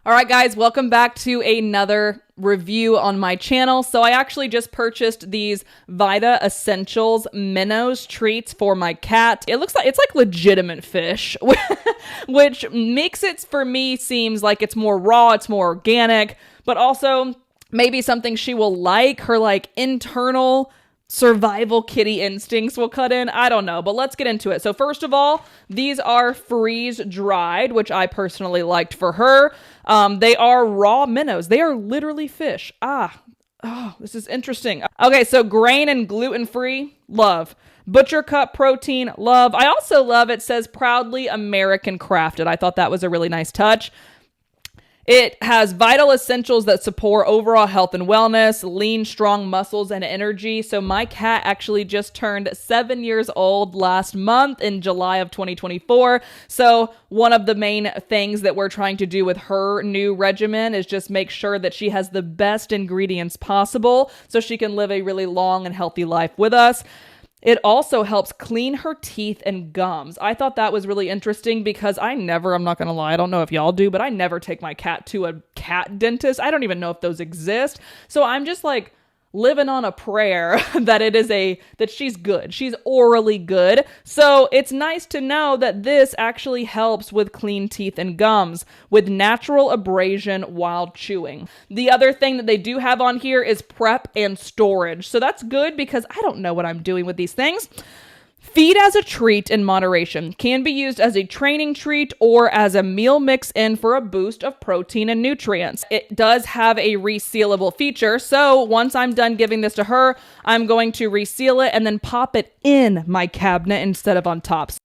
All right, guys, welcome back to another review on my channel. So I actually just purchased these Vita Essentials minnows treats for my cat. It looks like it's like legitimate fish, which makes it, for me, seems like it's more raw, it's more organic, but also maybe something she will like. Her like internal survival kitty instincts will cut in. I don't know, but let's get into it. So first of all, these are freeze dried, which I personally liked for her. They are raw minnows. They are literally fish. Oh, this is interesting. Okay, so grain and gluten-free, love. Butcher cut protein, love. I also love, it says proudly American crafted. I thought that was a really nice touch. It has vital essentials that support overall health and wellness, lean, strong muscles, and energy. So my cat actually just turned 7 years old last month in July of 2024. So one of the main things that we're trying to do with her new regimen is just make sure that she has the best ingredients possible so she can live a really long and healthy life with us. It also helps clean her teeth and gums. I thought that was really interesting because I'm not going to lie, I don't know if y'all do, but I never take my cat to a cat dentist. I don't even know if those exist. So I'm just like living on a prayer that she's good. She's orally good. So it's nice to know that this actually helps with clean teeth and gums with natural abrasion while chewing. The other thing that they do have on here is prep and storage. So that's good because I don't know what I'm doing with these things. Feed as a treat in moderation. Can be used as a training treat or as a meal mix-in for a boost of protein and nutrients. It does have a resealable feature, so once I'm done giving this to her, I'm going to reseal it and then pop it in my cabinet instead of on top.